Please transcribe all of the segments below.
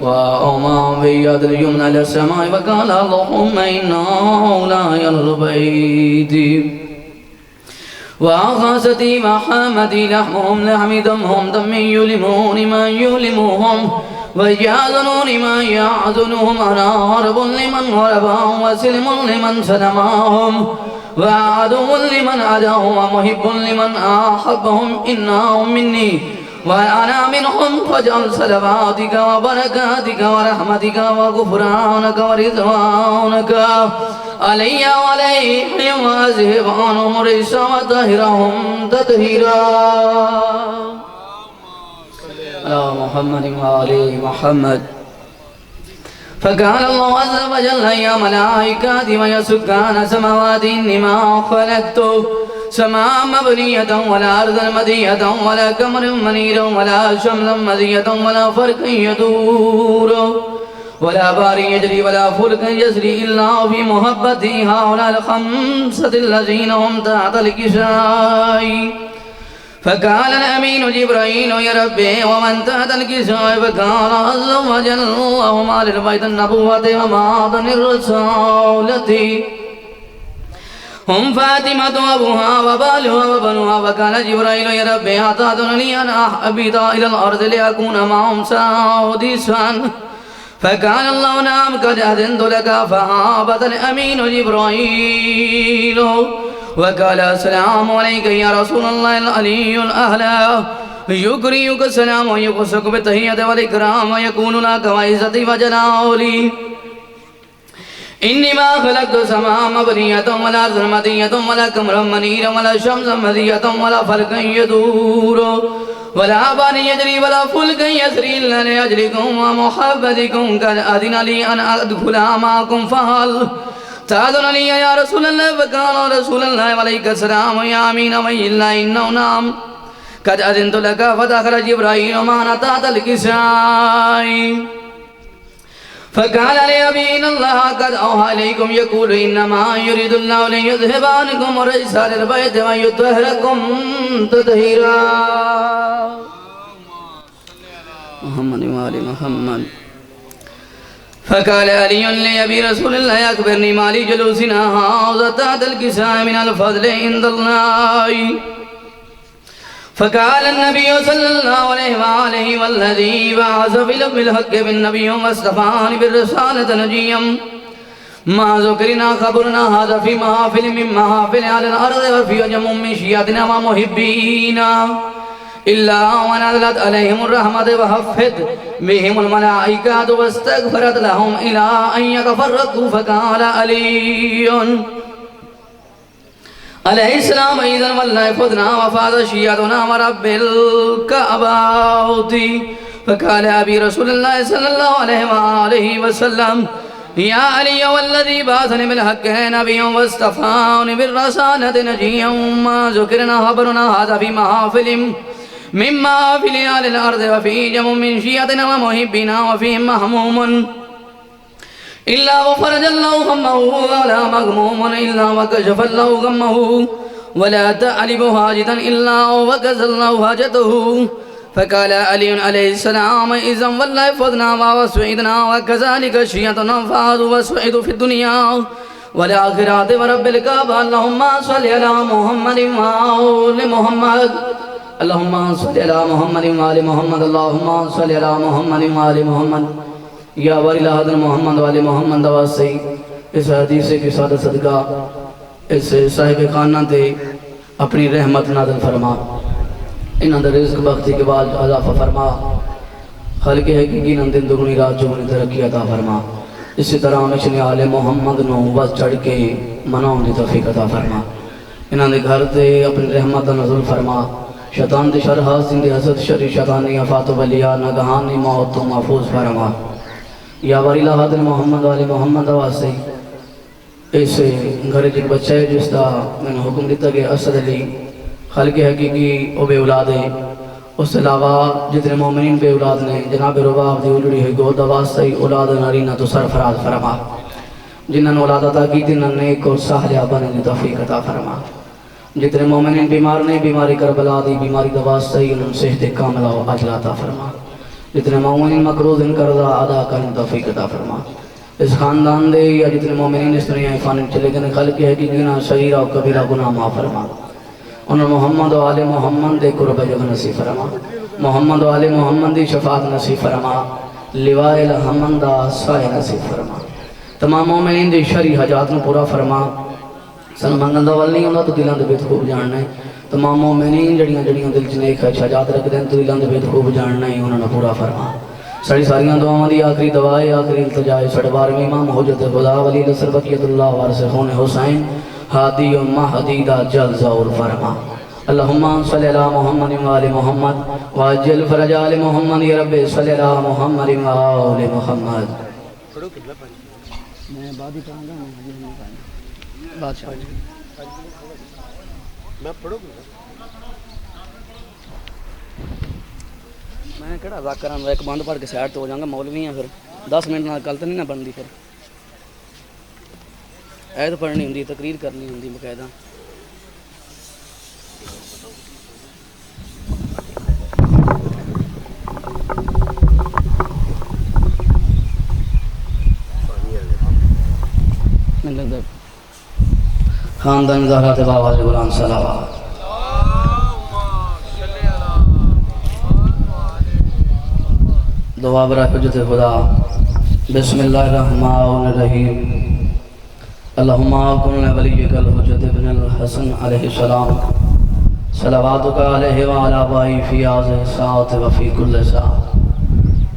وأومى بيد اليمنى إلى السماء فقال اللهم إنه لا يلغ بيتي وأخاستي محمدي لحمهم لحم دمهم دم يلمون ما يلمهم ويحزنون ما يحزنهم أنا هرب لمن هربهم وسلم لمن سلمهم وعدو لمن عداهم ومحب لمن أحبهم إنهم مني وأنا منهم فاجعل صلواتك وبركاتك ورحمتك وغفرانك ورضوانك علي وعليهم وأذهب عنهم الرجس وطهرهم تطهيرا على محمد وآل محمد. فقال الله عز وجل يا ملائكتي ويا سكان السماوات إني ما خلقت سماء مبنية ولا أرضا مدية ولا قمر منيرا ولا شمسا مزية ولا فرق يدور ولا بار يجري ولا فلك يسري إلا في محبتي هؤلاء الخمسة الذين هم تحت الكساء. فقال الأمين جبرائيل يا ربي ومن تحت الكساء فقال عز وجل اللهم آل البيت النبوة ومعدن الرسالة هم فاطمة وأبوها وبالها وبنوها. فقال جبرائيل يا ربي أتأذنني أن أهبط إلى الأرض لأكون معهم سادسا. فقال الله نعم قد أذنت لك. فهابط الأمين جبرائيل وقال السلام عليك يا رسول الله العلي الأعلى يقرئك السلام ويقصك بالتحية والإكرام ويقول لك وعزتي وجلالي إني ما خلقت سماء مبنية ولا أرضا مدية ولا قمرا منيرا ولا شمسا مزية ولا فلكا يدور ولا بار يجري ولا فلك يسري إلا لأجلكم ومحبتكم قد أذن لي أن أدخل معكم فهل تأذن لي يا رسول الله. فقال رسول الله عليك السلام يا أمين وإلا إنه نعم قد أذنت لك. فدخل جبرائيل معنا تحت الكساء فقال لأبي إن الله قد أوحى إليكم يقول إنما يريد الله ليذهب عنكم الرجس أهل البيت ويطهركم تطهيرا. محمد وآل محمد. فقال علي لأبي رسول الله أخبرني ما لي جلوسنا هذا تحت الكساء من الفضل عند الله. فقال النبي صلى الله عليه وآله والذي بعث بالحق بالنبي واصطفاني بالرسالة نجيا ما ذكرنا خبرنا هذا في محافل من محافل على الأرض وفي جمع من شيعتنا ومحبينا إلا ونزلت عليهم الرحمة وحفت بهم الملائكة واستغفرت لهم إلى أن يتفرقوا. فقال علي عليه السلام إذن والله فضنا وفاض شيعتنا ورب الكعبات. فقال أبي رسول الله صلى الله عليه وآله وسلم يا علي والذي بعثني بالحق نبيا واصطفاني بالرسالة نجيا ما ذكرنا خبرنا هذا في محافل من محافل أهل الأرض وفي جمع من شيعتنا ومحبنا وفيهم مهموم إلا وفرج الله غمه ولا مغموم إلا وكشف الله غمه ولا تعلب حاجة إلا وكسى الله حاجته. فقال علي عليه السلام إذن والله فضنا وسعدنا وكذلك شيعتنا فاضوا وسعدوا في الدنيا والآخرة ورب الكعبة. اللهم صل على محمد وآل محمد. اللهم صل على محمد وآل محمد. اللهم صل على محمد وآل محمد. یا ولی حضرت محمد والے محمد واسطے اس حدیث کی سادہ صدقہ اس صاحب خانہ تے اپنی رحمت نازل فرما انہاں دے رزق بختی کے بعد اضافہ فرما خالق حقیقی نن دن دگنی رات چوگنی ترقی عطا فرما. اسی طرح ہمیشہ آل محمد نو بس چڑھ کے مناؤں دی توفیق عطا فرما. انہاں دے گھر تے اپنی رحمت نازل فرما. شیطان دے شر حاسد دے حسد شر شیطانی آفات و بلیاں ناگہانی موت تو محفوظ فرما. یا ولی حضرت محمد والے محمد واسطے اس گھر ایک بچہ ہے جس کا میں نے حکم دیتا کہ اسد علی خالق حقیقی او بے اولاد ہے. اس سے علاوہ جتنے مومنین بے اولاد نے جناب رباب دی اولڑی ہے گود واسطے اولاد نارینہ تو سرفراز فرما. جنہاں نے اولاد عطا کی تھی نیک اور صالحہ بننے کی توفیق عطا فرما. جتنے مومنین بیمار نے بیماری کربلا دی بیماری دا واسطے انہوں صحت کاملہ و عاجلہ عطا فرما. جتنے مومنین مقروض ان قرضہ ادا کرنے توفیق عطا فرما. اس خاندان دے یا جتنے مومنین اس دنیا فانی چلے گئے خلق ہے کہ گناہ صغیرہ و کبیرہ گناہ معاف فرما. انہوں محمد و آل محمد دے قرب جگہ نصیب فرما. محمد و آل محمد دی شفاعت نصیب فرما. لوائے الحمد دا سائے نصیب فرما. تمام مومنین دی شرعی حاجات نو پورا فرما. سن منگل دا ول نہیں ہوندا تو دلاں دے بیت خوب جاننا ہے. تمام مومنین جڑیاں دل چ نیک حاجات رکھ دین تو دلاں دے بیت خوب جاننا ہے انہاں نو پورا فرما. ساری ساریاں دعاواں دی آخری دعا ہے آخری التجا ہے ساڈے 12ویں امام حجت خدا ولی نصر بقیت اللہ وارث خون حسین ہادی و مہدی دا جل ظہور فرما. اللہم صلی علی محمد و آل محمد واجل فرج آل محمد یا رب صلی علی محمد و آل محمد. میں بعد ہی پڑھوں گا بادشاہ میں پڑھوں گا. میں کہڑا ادا کراں ایک بند پڑھ کے سائڈ تو ہو جاؤں گا مولوی ہیں پھر 10 منٹ نال گل تو نہیں نہ بنتی. پھر ایت پڑھنی ہوندی تقریر کرنی ہوندی باقاعدہ. خاندان زہرا تے بابا علی غلام صلوات. دعا برائے حجت خدا. بسم اللہ الرحمن الرحیم. اللہم کن ولیک الحجت ابن الحسن علیہ السلام صلواتک علیہ وعلی آبائہ فی هذه الساعة وفی کل ساعة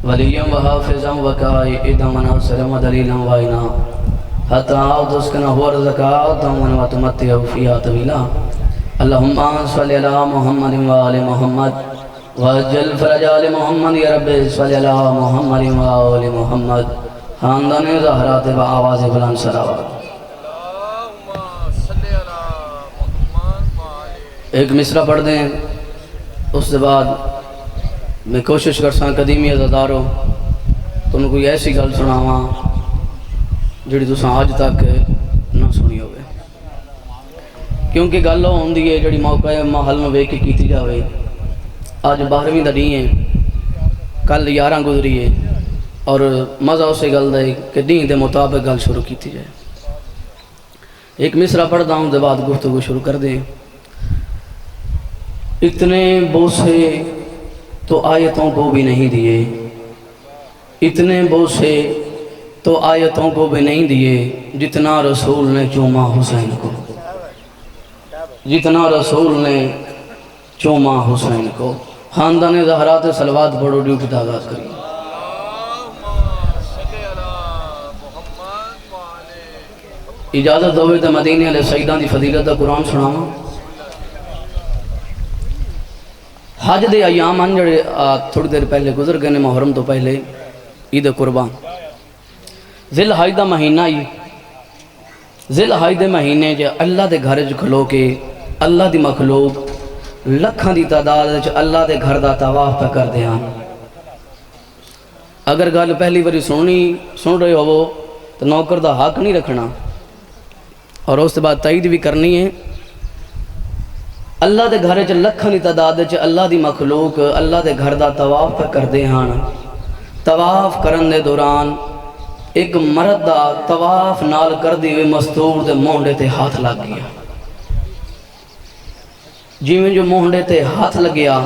ولیا وحافظا وقائدا وناصرا ودلیلا وعینا حتی تسکنہ ورزقا وتمتعہ فیہا طویلا. اللہم صلی علی محمد وآل محمد وجل فرج آل محمد یا رب صلی علی محمد وآل محمد. خاندان زہرات با آواز بلند صلوات. ایک مصرع پڑھ دیں اس کے بعد میں کوشش کرساں قدیمی عزادارو تم کوئی ایسی گل سناواں جڑی تساں آج تک نہ سنی ہوئے. کیونکہ گل وہ ہوندی ہے جڑی موقع محل میں ویکھ کے کیتی جاوے. آج 12ویں دا دن ہے کل 11 گزری ہے اور مزہ اسے گل دے کہ دین دے مطابق گل شروع کیتی جائے. ایک مصرع پڑھدا ہوں دے بعد گفتگو شروع کر دیں. اتنے بوسے تو آیتوں کو بھی نہیں دیے. اتنے بوسے تو آیتوں کو بھی نہیں دیے جتنا رسول نے چوما حسین کو. جتنا رسول نے چوما حسین کو. خاندان زہرات صلوات بڑو ڈیوٹی دا آغاز کری. اجازت ہوئے تو مدینے علیہ سیدان دی فضیلت دا قرآن سناواں. حج دے ایام انجڑے تھوڑی دیر پہلے گزر گئے محرم تو پہلے عید قربان. ذی الحج دا مہینہ ہی ذی الحج دے مہینے جو اللہ دے گھر کھلو کے اللہ دی مخلوق لکھاں دی تعداد اللہ دے گھر دا طواف پہ کر دیا. اگر گل پہلی باری سن رہے ہو تو نوکر دا حق نہیں رکھنا اور اس کے بعد تائید بھی کرنی ہے. اللہ دے گھر لکھاں دی تعداد اللہ دی مخلوق اللہ دے گھر دا طواف پہ کر دے ہاں. طواف کرن دے دوران ایک مرد دا طواف نال کر دی ہوئے مستور دے مونڈے تے ہاتھ لگ گیا. جی میں جو مونڈے تے ہاتھ لگیا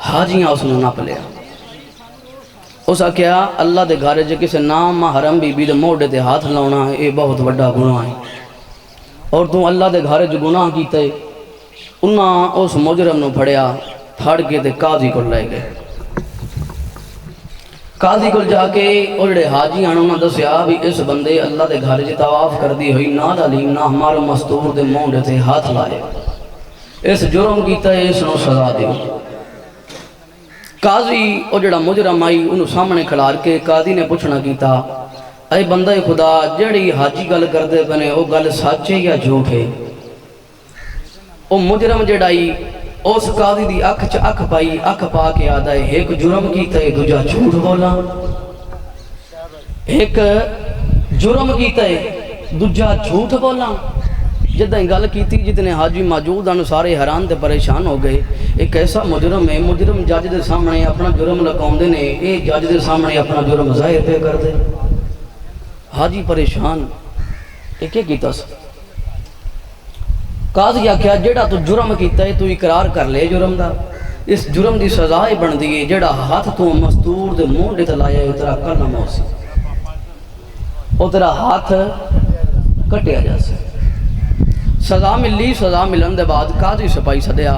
حاجیاں اس نے ناپ لیا. اس کیا اللہ دے گھر کسے نام محرم بی بی دے مونڈے تے ہاتھ لاؤنا ہے یہ بہت بڑا گناہ ہے. اور تو اللہ دے گھر گناہ کیتے انہاں اس مجرم نو پھڑیا پھڑ کے تے قاضی کو لے گئے. قاضی کو جا کے اوڑے حاجی انہوں نے دسیا بھی اس بندے اللہ دے گھر جی طواف کر دی ہوئی نہ دلیم نہ ہمارے مستور دے مونڈے تے ہاتھ لائے اس جرم کیتا ہے اس نو سزا دیو. قاضی او جڑا مجرم آئی انہوں سامنے کھڑار کے قاضی نے پوچھنا کیتا اے بندہ خدا جڑی حاجی گل کر دے بنے او گل سچے یا جھوٹ ہے. او مجرم جڑائی اس قاضی دی اکھ پائی اکھ پا کے آدھا ہے ایک جرم کیتا ہے دوجہ جھوٹ بولا. ایک جرم کیتا ہے دوجہ جھوٹ بولا. جدہ گل کیتی جتنے حاجی موجود ہیں سارے حیران تے پریشان ہو گئے. ایک ایسا مجرم ہے، مجرم جج دے سامنے اپنا جرم لکاؤندے نے، اے جج دے سامنے اپنا جرم ظاہر پہ کر دے. حاجی پریشان کہ کیا کیتا سی؟ قاضی آکھیا جیڑا تو جرم کیتا ہے تو اقرار کر لے جرم دا، اس جرم دی سزا ہی بن دی ہے جیڑا ہاتھ تو مستور دے منہ تے لایا ہے تیرا کلم ہو سی، او تیرا ہاتھ کٹیا جا سی. سزا ملی. سزا ملن دے بعد قاضی سپاہی سدیا،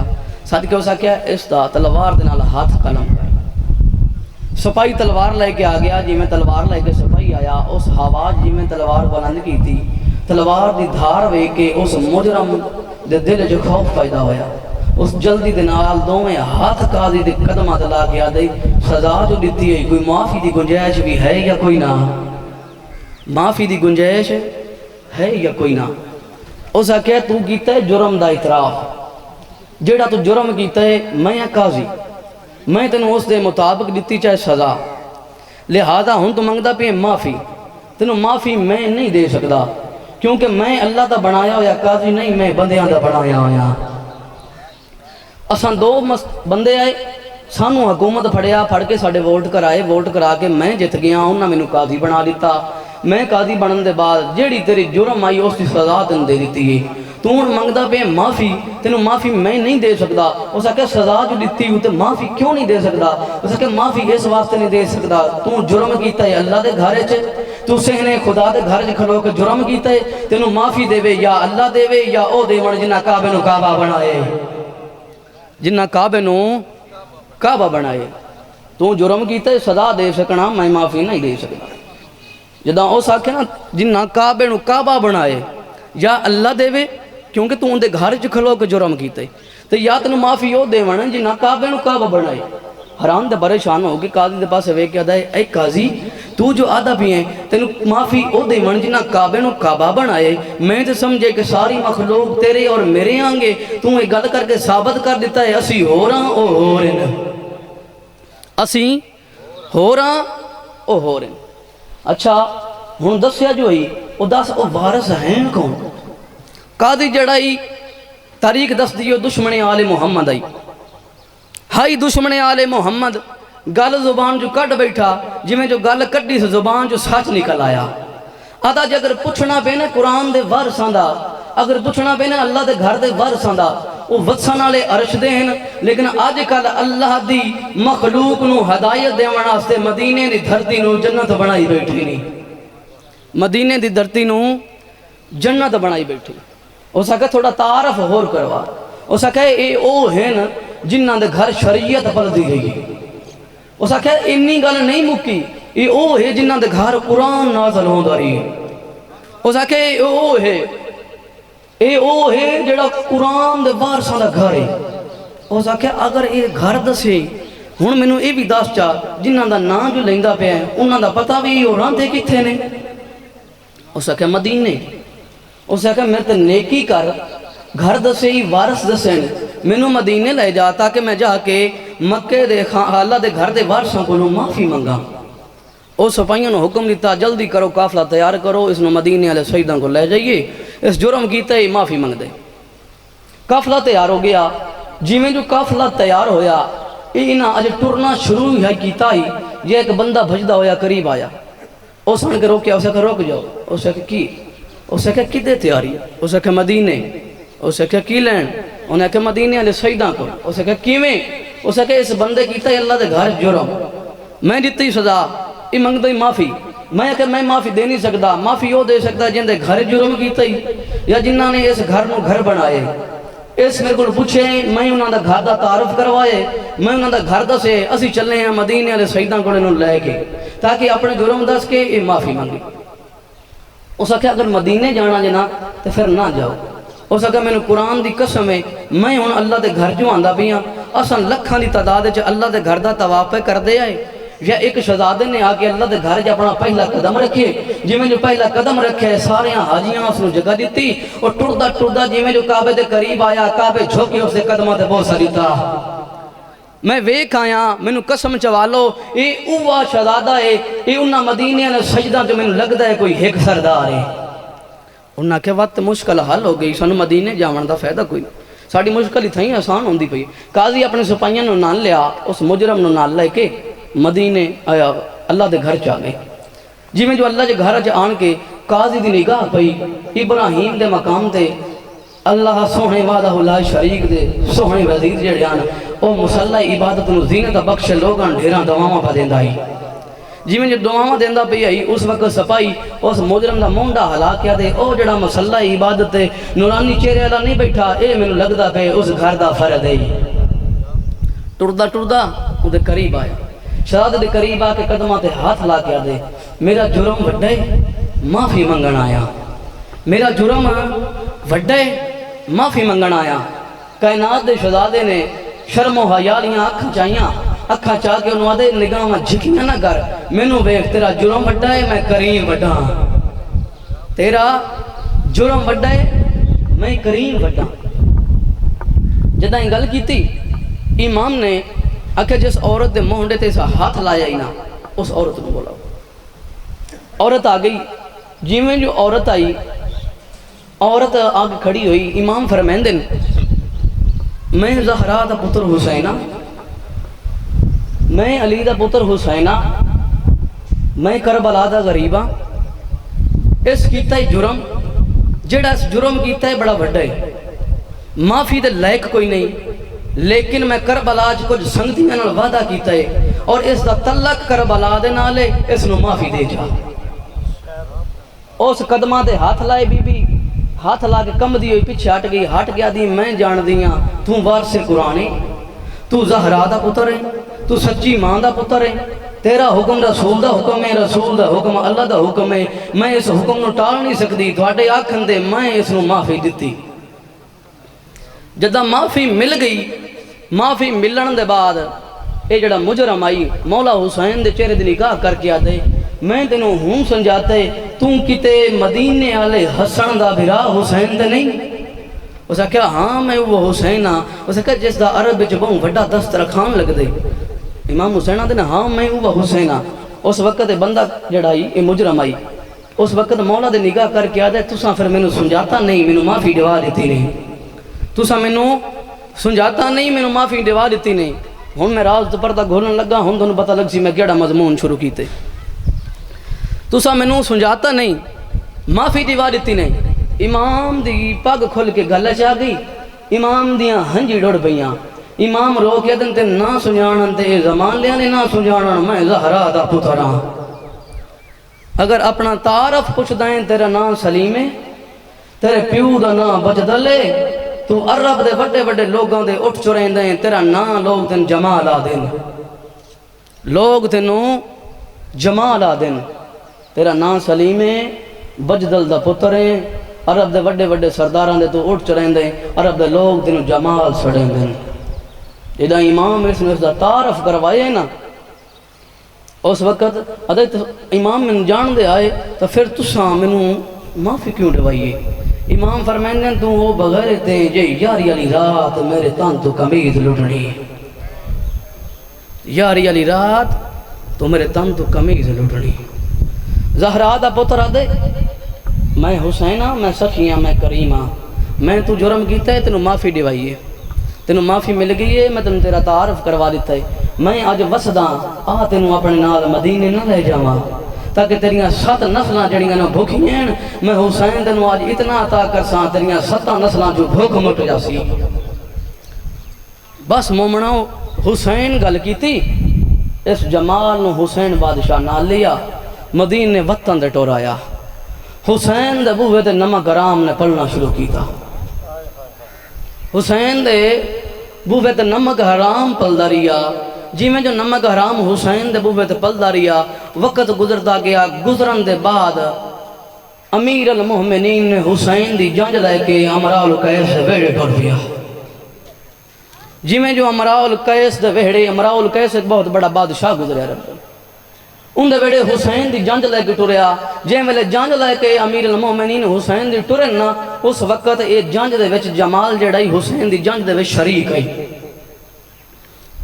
سد کے اس آکھیا اس دا تلوار دے نال ہاتھ قلم کر. سپاہی تلوار لے کے آ گیا. جی میں تلوار لے کے سپاہی آیا، اس آواز جی میں تلوار بلند کی تھی، تلوار دی دھار ویکھ کے اس مجرم دے دل جو خوف پیدا ہویا. اس جلدی دے نال دوویں ہاتھ قاضی دے قدماں تے لا کے آدے سزا جو دتی ہے کوئی معافی دی گنجائش بھی ہے یا کوئی نہ؟ معافی دی گنجائش ہے یا کوئی نہ؟ اس آکھیا تو کیتا ہے جرم دا اعتراف، جیڑا تو جرم کیتا ہے میں قاضی، میں تینوں اس دے مطابق دتی چاہے سزا، لہذا ہن تو منگدا پے معافی. تینوں معافی میں نہیں دے سکدا کیونکہ میں اللہ دا بنایا ہویا قاضی نہیں، میں بندیاں دا بنایا ہویا. اساں دو بندے آئے، سانو حکومت پھڑ کے ساڈے ووٹ کرائے، ووٹ کرا کے میں جت گیا، انہاں مینوں قاضی بنا دیتا. میں قاضی بنن دے بعد جیڑی تیری جرم آئی اس کی سزا تینوں دے دیتی ہے. تو ہن منگدا پے معافی، تینوں معافی میں نہیں دے سکدا. اس آکھیا سزا جو دتی ہوں تے معافی کیوں نہیں دے سکدا؟ اس آکھیا معافی اس واسطے نہیں دے سکدا تو جرم کیتا ہے اللہ دے گھر وچ، تو سہنے خدا دے گھر وچ کھلو کے جرم کیتا ہے. تینوں معافی دے یا اللہ دے یا او دیون جنہاں کعبے نو کعبہ بنائے، جنہاں کعبے نو کعبہ بنائے. تو جرم کیتا ہے سزا دے سکنا، میں معافی نہیں دے سکدا. جداں اس آکھے نا جنہاں کعبے نو کعبہ بنائے یا اللہ دے کیونکہ تو ان دے گھر چ کھلو کے جرم کیتے تو یا تینوں معافی او دیون جنہاں کعبے نو کعبہ بنائے. حیران تے پریشان ہو کے قاضی دے پاسے ویکھ کے آدا ہے اے قاضی تو جو آدھا بھی ہے تینوں معافی او دیون جنہاں کعبے نو کعبہ بنائے. میں تے سمجھے کہ ساری مخلوق تیرے اور میرے آنگے، تو یہ گل کر کے ثابت کر دیتا ہے اسی ہو رہا او ہو رہے ہیں، اسی ہو رہا او ہو رہے ہیں. اچھا ہن دسیا جو ہی او دس او وارث ہیں کون؟ قاضی جڑائی تاریخ دس دیو دشمن آل محمد آئی، ہائی دشمن آل محمد گل زبان جو کٹ بیٹھا، جی میں جو گل کٹی سے زبان جو سچ نکل آیا. آدھا جی اگر پوچھنا پینا قرآن دے ورثاں دا، اگر پوچھنا پینا اللہ دے گھر دے ورثاں دا، وہ وسن والے عرش دے ہیں، لیکن آج کل اللہ دی مخلوق نو ہدایت دیون واسطے مدینے دی دھرتی نو جنت بنائی بیٹھی نہیں، مدینے دی دھرتی نو جنت بنائی بیٹھی. اس آکھے تھوڑا تعارف ہور کروا. اس آکھے اے او ہیں جنہاں دے گھر شریعت پلدی گئی. اس آکھے انی گل نہیں مکی، اے او ہے جنہاں دے گھر قرآن نازل ہوندا رہی. اس آکھے اے او ہے جڑا قرآن دے وارثاں دا گھر ہے. اس آکھے اگر اے گھر دسے ہن مینوں اے بھی دس چا جنہاں دا نام جو لیندا پیا ہے انہاں دا پتہ بھی او رہندے کتھے نے؟ اس آکھے مدینے. اس آکھے میرے تے نیکی کر، گھر دسے ہی وارث دسیں، مینوں مدینے لے جا تاکہ میں جا کے مکے دے اللہ دے گھر دے وارثاں کو معافی منگا. او سپاہیوں نے حکم دیتا جلدی کرو قافلہ تیار کرو، اس نے مدینے والے شہیداں کو لے جائیے، اس جرم کیتے ہی معافی منگ دے. قافلہ تیار ہو گیا. جی میں جو قافلہ تیار ہویا انہاں اج ٹرنا شروع ہی کیتا ہی یہ ایک بندہ بھجدا ہویا قریب آیا. اس نے کہ روکیا، اسے کہ رک جاؤ. اسے کہ کی؟ اسے کہ کدے تیاری؟ اسے کہ مدینے. اسے کہ کی لین؟ انہیں کہ مدینے والے شہیداں کو. اسے کہ کیویں؟ اسے کہ اس بندے کیتا ہے اللہ دے گھر جرم، میں دتی سزا، یہ منگدا ہی معافی. میں کہ میں معافی دے نہیں سکتا. معافی وہ دے سکتا جن دے گھر جرم کیتا ہی یا جنہاں نے اس گھر نو گھر بنائے. اس میرے کو پوچھے، میں انہاں دا گھر دا تعارف کروائے، میں انہاں دا گھر دسے، اسی چلے ہیں مدینے والے شہیداں کو لے کے تاکہ اپنے جرم دس کے یہ معافی مانگے. اس آکھیا اگر مدینے جانا جنا تو پھر نہ جاؤ. اس آکھیا میں نے قرآن دی قسم ہے میں ہن اللہ دے گھر جو آندا پیاں، اساں لکھاں دی تعداد وچ اللہ دے گھر دا طواف پہ کردے آئے، یا ایک شہزادے نے آ کے اللہ دے گھر اپنا پہلا قدم رکھے. جی میں جو پہلا قدم رکھے سارے حاجیاں اس نے جگہ دیتی اور ٹردا ٹردا جی میں جو کعبے دے قریب آیا کعبے جھوکے اس دے قدماں تے بوسہ دیتا. میں ویکھ آیا مینوں قسم چوالو اے اوہ شہزادہ ہے، اے انہاں مدینے والے سجدہ جو مینوں لگدا ہے کوئی ایک سردار ہے. انہاں کہ وقت مشکل حل ہو گئی، سانو مدینے جاون دا فائدہ کوئی نہیں، ساڈی مشکل ہی تھیں آسان ہوندی پئی۔ قاضی اپنے سپاہیاں نو نال لیا، اس مجرم نو نال لے کے مدینے آیا، اللہ دے گھر چا گئے۔ جی میں جو اللہ دے گھر چ آن کے قاضی دی نگاہ پئی ابراہیم دے مقام تے اللہ سوہنے وعدہ لا شریک دے سوہنے وزیر جڑے آن او مصلی عبادت نو زینت بخش لوگاں ڈھیراں دعاواں پا دیندا ہی۔ جی میں جو دعاواں دیندا پئی آئی اس وقت سپاہی اس مجرم دا مونڈا ہلا کیا دے او جڑا مصلی عبادت تے نورانی چہرے والا نہیں بیٹھا، اے مینوں لگدا پے اس گھر دا فرد ہے۔ ٹردا ٹردا او دے قریب آیا، شہزادے دے قریب آ کے قدماں تے ہاتھ لا کے دے میرا جرم وڈا ہے، معافی منگن آیا، میرا جرم وڈا ہے، معافی منگن آیا۔ کائنات دے شہزادے نے شرم و حیا لیاں اکھاں چاہیاں، اکھاں چاہ کے انہوں آدھے نگاہاں جھکیاں نہ کر، مینوں ویکھ تیرا جرم وڈا ہے، میں کریم وڈا ہاں، تیرا جرم وڈا ہے، میں کریم وڈا۔ جدہ گل کیتی امام نے آکھے جس عورت دے مونڈے تے سا ہاتھ لایا ہی نہ اس عورت نے بولا۔ عورت آ گئی، جی میں جو عورت آئی، عورت آگ کھڑی ہوئی، امام فرمیندن میں زہرا دا پتر حسینہ، میں علی دا پتر حسینہ، میں کربلا دا غریبہ، اس کیتا ہے جرم، جڑا اس جرم کیتا ہے بڑا بڑا ہے، معافی دے لائق کوئی نہیں، لیکن میں کربلا چ کچھ سنگتیاں نال وعدہ کیتا ہے اور اس دا تعلق کربلا دے نالے، اس نو معافی دے جا۔ اس قدمہ دے ہاتھ لائے بی بی، ہاتھ لا کے کم دی ہوئی پیچھے ہٹ گئی، ہٹ گیا دی میں جان دیاں تو وارث قرآن ہے، تو زہرا دا پتر ہے، تو سچی ماں دا پتر ہے، تیرا حکم رسول دا حکم ہے، رسول دا حکم اللہ دا حکم ہے، میں اس حکم نو ٹال نہیں سکتی، تھوڑے آکھن دے میں اس نو معافی دیتی۔ جدہ معافی مل گئی، معافی ملن دے بعد اے جڑا مجرم آئی مولا حسین دے چہرے دی نگاہ کر کے آدھے میں تینوں ہوں سمجھاتے تم کتے مدینے آلے حسن دا بھرا حسین دے نہیں؟ اسے کہا ہاں میں وہ حسین ہاں، اسے کہا جس دا عرب بچ بہوں وڈا دسترخوان لگ دے، امام حسین آدھے نا ہاں میں وہ حسین ہاں۔ اس وقت بندہ جڑائی اے مجرم آئی، اس وقت مولا دے نگاہ کر کے آدھے تساں پھر مینوں سمجھاتا نہیں، مینوں معافی ڈوا دیتی نہیں، تساں مینوں سمجھاتا نہیں، مینوں معافی ڈوا دیتی نہیں۔ ہن میں راز تو پردہ گھولن لگا، ہن تانوں پتہ لگ سی میں کیڑا مضمون شروع کیتے، تساں مینوں سمجھاتا نہیں، معافی ڈوا دیتی نہیں۔ امام دی پگ کھل کے گل چ آ گئی، امام دیاں ہنجی ڈڑ پئیاں، امام رو کے دن تے نہ سنجانن تے زمان لیا نے نہ سنجانن میں زہرا دا پتر ہاں۔ اگر اپنا تعارف پوچھ دائیں تیرا نام سلیم ہے، تیرے پیو دا نام بجدلے، تو عرب دے بڑے بڑے لوگوں دے اٹھ چریں دیں، تیرا نام لوگ تین جمال آ دیں، لوگ تینوں جمال آ دیں، تیرا نام سلیم ہے، بجدل دا پتر ہے، عرب دے بڑے بڑے سرداران دے تو اٹھ چریں دیں، عرب دے لوگ تینوں جمال سڑیں دیں۔ جدہ امام اس نے اس دا تعارف کروائے نا، اس وقت ادھے امام میں جان دے آئے تو پھر تساں مینوں معافی کیوں ڈوائیے؟ امام فرمائیں تو وہ بغیر تے جے یاری علی رات میرے تن تو قمیض لٹنی، یاری علی رات تو میرے تن تو قمیض لٹنی۔ زہرا دا پتر آدھے میں حسین ہاں، میں سچی ہاں، میں کریم ہاں، میں تو جرم کیتا ہے تینوں معافی ڈوائیے، تینوں معافی مل گئی ہے، میں تینوں تیرا تعارف کروا دیتا ہے، میں آج وسداں آ تینوں اپنے نال مدینے نہ لے جاواں تاکہ تیریاں 7 نسلاں جڑیاں نہ بھوکھی ہیں، میں حسین تینوں آج اتنا عطا کرساں تیریاں 7 نسلاں جو بھوک مٹ جاسی۔ بس مومناؤ حسین گل کیتی، اس جمال نو حسین بادشاہ نال لیا، مدینے وطن دے ٹورایا، حسین دے بوہے تے نمک حرام نے پلنا شروع کیتا، حسین دے بوہے تے نمک حرام پلدا رہیا، جی میں جو نمک حرام حسین دے بوہے تے پلدا رہیا، وقت گزرتا گیا، گزرن دے بعد امیر المومنین نے حسین دی جنج لے کے امراء القیس دے ویڑے ٹر پیا۔ جی میں جو امراء القیس دے ویڑے، امراء القیس ایک بہت بڑا بادشاہ گزریا رب، ان دے ویڑے حسین دی جنج لے کے ٹریا، جے ویلے جنج لے کے امیر المومنین حسین دی ٹرن نا، اس وقت اے جنج دے وچ جمال جڑائی حسین دی جنج دے وچ شریک آئی،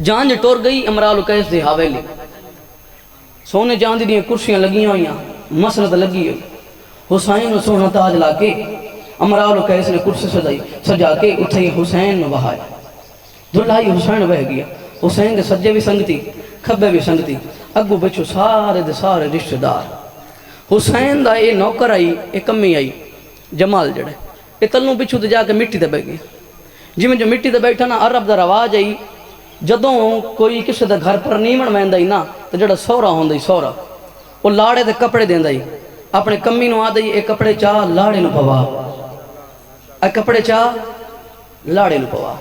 جانج ٹور گئی امراء القیس دی حویلی، سونے چاندی دیاں کرسیاں لگیاں ہوئیاں، مسند لگی ہوئی، حسین سونا تاج لا کے امراء القیس نے کرسی سجا کے اتھائی حسین نے بہایا دلائی حسین بہ گیا حسین کے سجے بھی سنگتی کھبے بھی سنگتی اگو بچو سارے دے سارے رشتہ دار حسین دا اے نوکر آئی اے کمی آئی جمال جڑے اے تلوں پچھو تے جا کے مٹی تے بہ گئی جی میں جو مٹی تے بیٹھا نا عرب دا رواج آئی جدوں کوئی کسی دا گھر پر نیمن ویندا ہی نا تے جڑا سہرا ہوندا ہی سہرا وہ لاڑے تے کپڑے دیندا ہی اپنے کمی نو آدھا ہی اے کپڑے چاہ لاڑے نو پوا اے کپڑے چاہ لاڑے نو پوا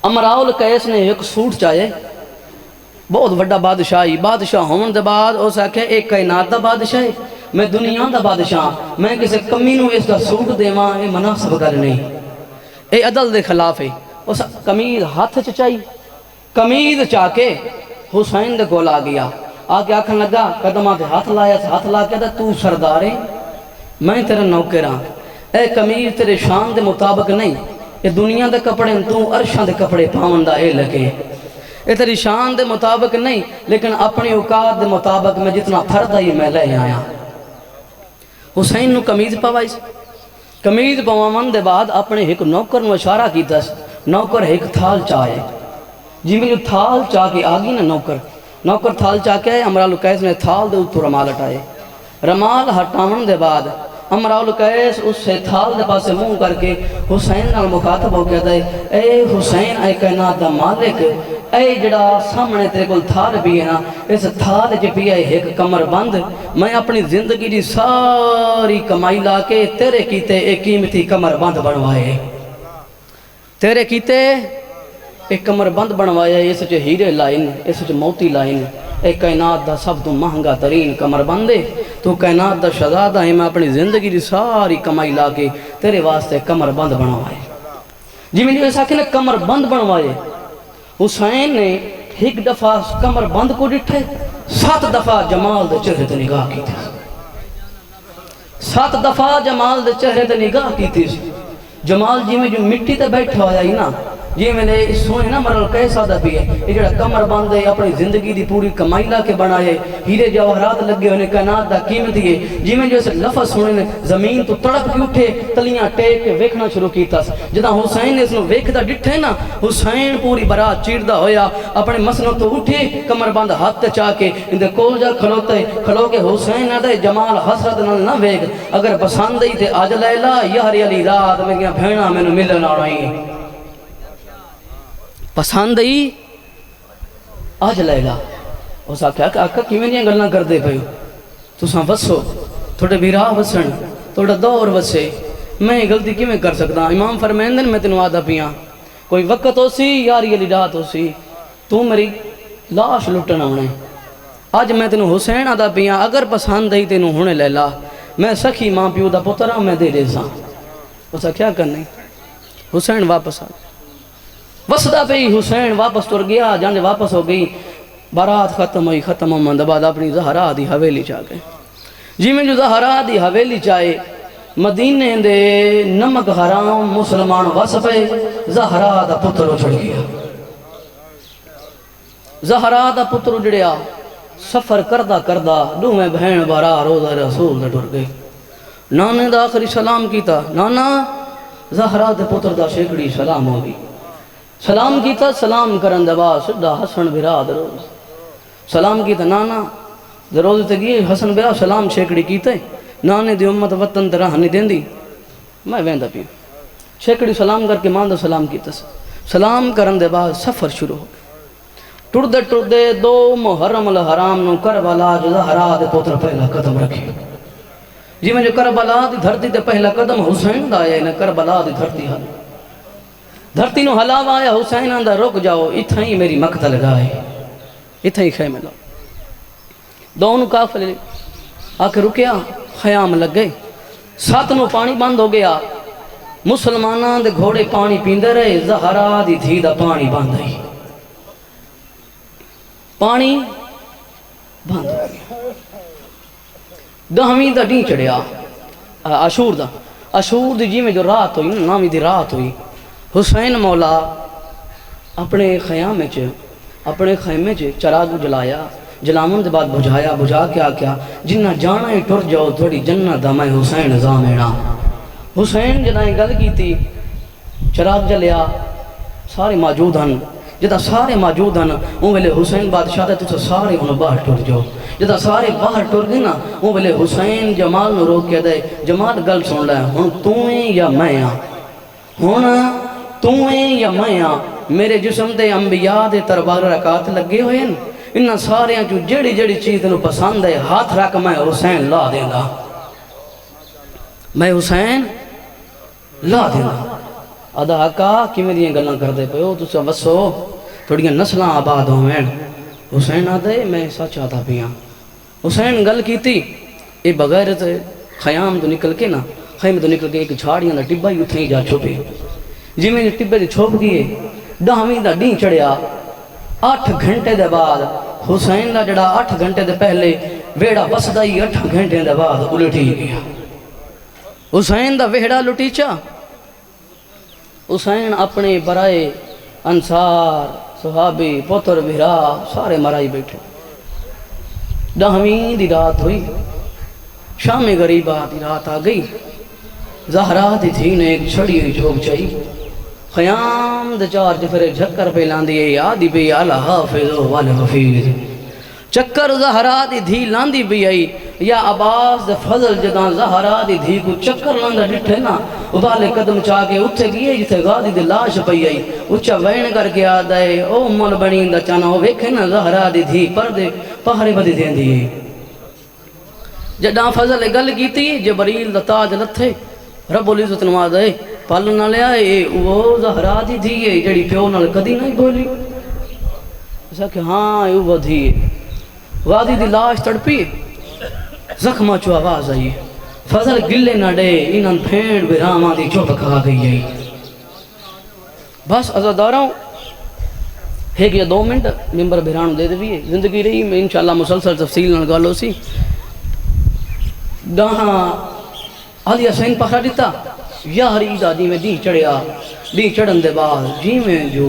امراء القیس نے ایک سوٹ چاہے بہت وڈا بادشاہ ہون دے بعد اس آکھے ایک کائنات دا بادشاہ ہے میں دنیا دا بادشاہ میں کسی کمی نو اس دا سوٹ دے ماں اے مناسب کر نہیں اے عدل دے خلاف ہے اس کمیز ہاتھ چاہی کمیز چاہ کے حسین دے گول آ گیا آگے آکھن لگا قدمہ دے ہاتھ لا کے دا تو سردار ہے میں تیرا نوکراں اے کمیز تیرے شان دے مطابق نہیں اے دنیا دے کپڑے تو عرشاں دے کپڑے پاون دا اے لگے اے تیری شان دے مطابق نہیں لیکن اپنی اوقات دے مطابق میں جتنا پھردا ہی میں لے آیا حسین نو کمیز پوائی کمیز پواون دے بعد اپنے ایک نوکر نو اشارہ کیتا نوکر ایک تھال چاہے جی میں جو تھال چاہ کے آگی نا نوکر تھال چاہ کے امراء القیس نے تھال دے اتو رمال ہٹائے رمال ہٹاون دے بعد امراء القیس اس سے تھال دے پاسے منہ کر کے حسین نال مخاطب ہو کہتا ہے اے حسین اے کائنات دا مالک اے جڑا سامنے تیرے کول تھال بھی ہے نا اس تھال جے بھی ہے ایک کمر بند میں اپنی زندگی دی ساری کمائی لا کے تیرے کیتے ایک قیمتی کمر بند بنوائے تیرے کیتے ایک کمر بند بنوایا اس چ ہیرے لائن اس چ موتی لائن اے کائنات دا سب تو مہنگا ترین کمر بندے تو کائنات دا شہزادہ ہے میں اپنی زندگی دی ساری کمائی لا کے تیرے واسطے کمر بند بنوائے جی میں نے ایسا کہ کمر بند بنوائے حسین نے ایک دفعہ کمر بند کو ڈٹھے 7 دفعہ جمال دے چہرے تے نگاہ کی تھی 7 دفعہ جمال دے چہرے تے نگاہ کی تھی جمال جی میں جو مٹی تے بیٹھا ہوا ہے نا جی میں نے سوئے نا مرل کیسا دا بھی ہے یہ جڑا کمر بند ہے اپنی زندگی دی پوری کمائی لا کے بنائے ہیرے جواہرات لگے ہونے کائنات دا قیمت ہے جی میں جو اس لفظ سنے نے زمین تو تڑپ کے اٹھے تلیاں ٹیک کے ویکھنا شروع کیتا جدا حسین نے اس نو ویکھدا ڈٹھے نا حسین پوری برات چیردا ہویا اپنے مسنوں تو اٹھے کمر بند ہاتھ تے چا کے اندے کول جا کھلوتے کھلو کے حسین نہ دے جمال حسرت نال نہ ویکھ اگر پسند ہی تے اج لیلا یاری علی رات میریاں بھیڑاں مینوں ملن آئی پسند ہی آج لیلا اس آکھا کہ آقا کیویں دیاں گلاں کردے پئے تساں وسو تھوڑے بیراہ وسن تھوڑا دور وسے میں غلطی کیویں کر سکدا امام فرمائندے میں تینوں آدا پیاں کوئی وقت ہو سی یاری علی رات ہو سی تو میری لاش لٹن آنے اج میں تینوں حسین آدا پیاں اگر پسند ہی تینوں ہونے لیلا میں سخی ماں پیو دا پترا میں دے دے ساں اس کیا کرنے حسین واپس آ وسدا پئی حسین واپس تر گیا جانے واپس ہو گئی بارات ختم ہوئی بعد اپنی زہرا دی حویلی چاہ گئے جی میں جو زہرا دی حویلی چاہے مدینے دے نمک حرام مسلمان وس پے زہرا دا پتر اچھڑ گیا زہرا دا پتر اجڑیا سفر کردہ دوویں بہن بارا روزہ رسول دے ٹر گئے نانے دا آخری سلام کیتا نانا زہرا دے پتر دا شیکڑی سلام ہو گئی سلام کیتا سلام کرن دے بعد سدھا حسن برا دروز سلام کیتا نانا دروز تے گئے حسن برا سلام شیکڑی کیتے نانے دی امت وطن تے راہ نہیں دیندی میں ویندا پیا شیکڑی سلام کر کے مان دا سلام کیتا سلام کرن دے بعد سفر شروع ہو ٹردے 2 محرم الحرام نو کربلا جو زہرا دے پتر پہلا قدم رکھے جی میں جو کربلا دی دھرتی تے پہلا قدم حسین دا آیا ہے کربلا دی دھرتی حل دھرتی نو حلاو آیا حسین آندہ رک جاؤ اتھا ہی میری مقتل گائے اتھا ہی خیمے لو دونوں کافلے آکے رکیا خیام لگ گئے 7 نو پانی بند ہو گیا مسلمانان دے گھوڑے پانی پیندے رہے زہرا دی دھی دا پانی بند رہی پانی بند ہو گیا 10ویں دا ڈین چڑھیا عاشور دی جی میں جو رات ہوئی نامی دی رات ہوئی حسین مولا اپنے خیمے چ چراغ جلایا جلاون دے بعد بجھایا، بجھا کے آکیا جنہ جانا ہی ٹر جاؤ تھوڑی جنت دا میں حسین زامینا۔ حسین جنہیں گل کی تھی، چراغ جلیا، سارے موجود ہیں، جدا سارے موجود ہیں وہ ویلے حسین بادشاہ دے تو سارے انہوں باہر ٹر جاؤ۔ جدا سارے باہر ٹر گئے نا وہ ویلے حسین جمال نو روک کے دے، جمال گل سن لے، ہن تویں یا میں ہاں، ہن تویں یا میں ہاں، میرے جسم دے انبیاء دے تربار رکعت لگے ہوئے ہیں، انہاں سارے جو جڑی جڑی چیز نو پسند ہے ہاتھ رکھ میں حسین لا دیں گا، میں حسین لا دیں گا۔ آدھا آقا کی میری گلاں کر دے پہ ہو تسا وسو تھوڑیاں نسلاں آباد ہوئیں۔ حسین آدھے میں سچ آتا پیاں۔ حسین گل کی تھی اے بغیر خیام تو نکل کے نا، خیم تو نکل کے ایک جھاڑیاں دا ٹبا ہی اتھیں جا چھپے، جی میں ٹبے دے چھپ گئے، 10ویں دا ڈین چڑھیا، 8 گھنٹے دے بعد حسین دا جڑا 8 گھنٹے دے پہلے ویڑا بسدا ہی 8 گھنٹے دے بعد الٹی گیا۔ حسین دا ویڑا لٹی چا، حسین اپنے برائے انصار صحابی پتر بھرا سارے مرائی بیٹھے۔ 10ویں دی رات ہوئی، شام غریبہ دی رات آ گئی، زہرا دی تھی نے ایک چھڑی ہوئی جھوک چاہی، خیام دے 4 جفرے جھکر پہ لاندی ہے یادی بھی آلہ حافظ والحفیظ، چکر زہرا دی دھی لاندی بھی آئی، یا عباس دے فضل جداں زہرا دی دھی کو چکر لاندہ ڈٹھے نا، ادھالے قدم چاہ کے اتھے گئے جتے غادی دے لاش پئی آئی، اچھا وین کر کے آدھائے او مل بنین دا چانا ہو ویکھے نا زہرا دی دھی پردے پہرے بدی دین دیئے۔ جداں فضل گل کی تھی جبریل دا تاج لتھے، رب العزت نواز ہے پل نہ لیا اے وہ زہرا دی دھیے جڑی پیو نال کدی نہیں بولی، ایسا کہ ہاں اے وہ دھیے، غادی دی لاش تڑپی، زخمہ چو آواز آئی، فضل گلے نہ ڈے انہاں پھینڈ براما دی چوپ کھا گئی ہے۔ بس عزاداراں ایک یا 2 منٹ ممبر بھران دے بھی ہے، زندگی رہی میں انشاءاللہ مسلسل تفصیل نہ گالو سی۔ ڈاہاں آدھی حسین پکڑا دیتا، یاری دا دی میں دی چڑھیا، دی چڑھن دے بعد جی میں جو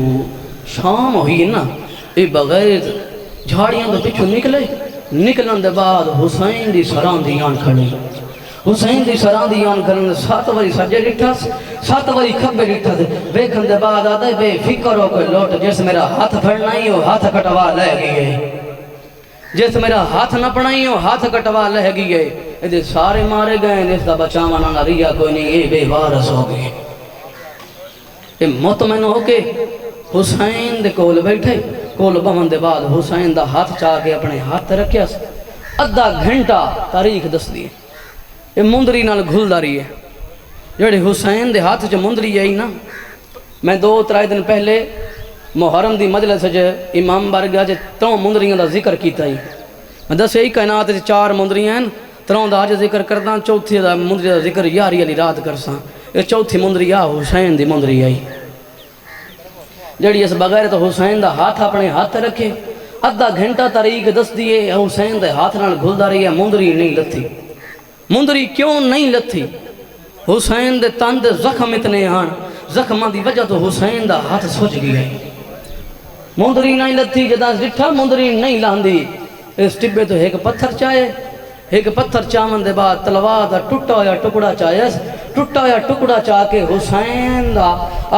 شام ہوئی نا، اے بغیر جھاڑیاں تو پچھو نکلن دے بعد حسین دی سران دی آن کھڑی، حسین دی سران دی آن کھڑی 7 واری سجے ڈٹھا، 7 واری کھبے ڈٹھا دے، بیکھن دے بعد آدھے بے فکر ہو کوئی لوٹ، جیسے میرا ہاتھ پھڑنا ہی ہو ہاتھ کٹوا لے گئے، جیسے میرا ہاتھ نہ پڑھائی ہو ہاتھ کٹوا لے گئے، ایدے سارے مارے گئے، اس دا بچاوانا نہ ریا کوئی نہیں، اے بے وارث ہو گئے۔ اے مطمئن ہو کے حسین دے کول بیٹھے، کول بہن دے بعد حسین دا ہاتھ چاہ کے اپنے ہاتھ رکھیا، ادھا گھنٹہ تاریخ دس دیئے، اے مندری نال گھل داری ہے، جڑے حسین دے ہاتھ چا مندری آئی نا، میں 2-3 دن پہلے محرم دی مجلس جو امام بارگاہ جے 3 مندریاں دا ذکر کیتا ہی، میں دس یہی کائنات 4 مندریاں ہیں، 3 دا آج ذکر کرداں، 4تھی دا مندری دا ذکر یاری علی رات کرساں، یہ 4تھی مندری آ حسین دی مندری آئی، جڑی اس بغیر تو حسین دا ہاتھ اپنے ہاتھ رکھے، ادھا گھنٹہ تاریخ دس دیئے، حسین دے ہاتھ نال گھلدا رہی ہے، مندری نہیں لتھی۔ مندری کیوں نہیں لتھی؟ حسین دے تن دے زخم اتنے ہاں، زخماں دی وجہ تو حسین دا ہاتھ سوچ گیا ہے، مندری نہیں لتھی، جداں ڈٹھا مندری نہیں لاندی، اس ٹبے تو ایک پتھر چاہے، ایک پتھر چاہن دے بعد تلوار دا ٹوٹا ہویا ٹکڑا چاہے، ٹوٹا ہویا ٹکڑا چاہ کے حسین دا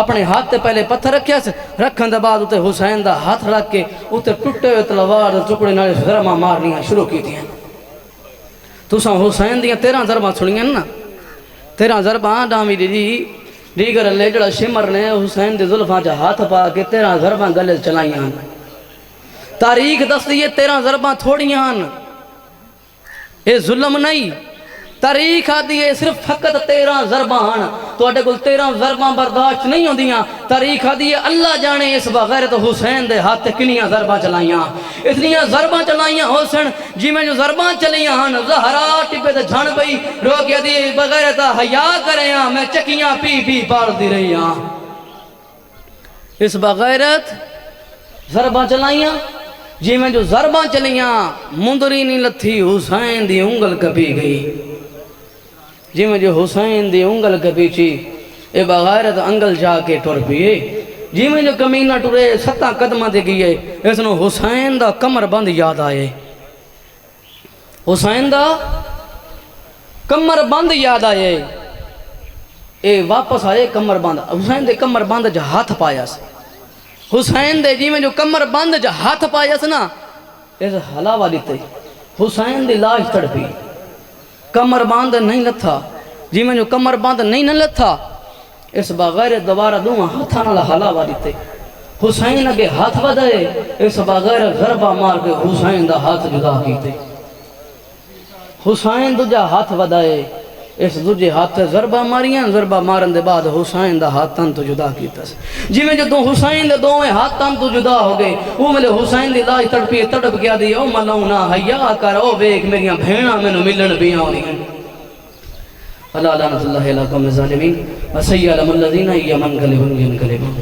اپنے ہاتھ تے پہلے پتھر رکھیا سے، رکھن دے بعد اتے حسین دا ہاتھ رکھ کے اتے ٹوٹے ہوئے تلوار دا ٹکڑے نال ضرباں مارنیاں شروع کی دیا۔ تساں حسین دیاں 13 ضرباں سنیاں نا، 13 ضرباں ڈامی دیگر اللہ جڑا شمر نے حسین دے زلفاں چا ہاتھ پا کے 13 ضرباں گلے چلائیاں، تاریخ دس دیئے 13 ضرباں تھوڑیاں، اے ظلم نہیں، تاریخ آدھی ہے صرف فقط 13 ضرباں، تو اٹھے کل 13 ضرباں برداشت نہیں ہوں دیاں، تاریخ آدھی ہے اللہ جانے اس بغیرت حسین دے ہاتھ کنیاں ضرباں چلائیاں، اتنیاں ضرباں چلائیاں حسین جی میں جو ضرباں چلیاں ہاں، زہرا ٹپے تے جھن بئی روکیا دی بغیرت حیا کرے ہاں، میں چکیاں پی پی پار دی رہی ہاں، اس بغیرت ضرباں چلائیاں، جی میں جو ضرباں چلیاں مندری نہیں لتھی، حسین دی انگل کپی گئی، جی میں جو حسین دی انگل کپی چی، اے بغیرت انگل جا کے ٹر پیے، جی میں جو کمینہ ٹرے 7 قدمہ دے گئی ہے اس نے حسین دا کمر بند یاد آئے حسین دا کمر بند یاد آئے اے واپس آئے کمر بند حسین دے کمر بند جا ہاتھ پایا سے حسین دے جی میں جو کمر بند جا ہاتھ پایا سے نا اس حلاوہ دیتے حسین دی لاش تڑپی کمر بند نہیں لتھا جی میں جو کمر بند نہیں نہ لتھا اس بغیر دوبارہ دوں ہاتھاں نہ حلاوہ دیتے حسین اگے ہاتھ ودائے اس بغیر ضربہ مار کے حسین دا ہاتھ جدا کیتے حسین دوجا ہاتھ ودائے اس دوجے ہاتھ ضربہ ماریاں ضربہ مارن دے بعد حسین دا ہاتھ تن تو جدا کیتا جی میں جو دو حسین دے دوویں ہاتھ تن تو جدا ہو گئے وہ ملے حسین دی لاش تڑپی تڑپ کیا دی او ملونا حیا کر او ویکھ میریاں بھیڑاں مینوں ملن پیاں ہونیاں اللہ لعنت اللہ علیکم الظالمین وسیعلم الذین یمنقلبون ینقلبون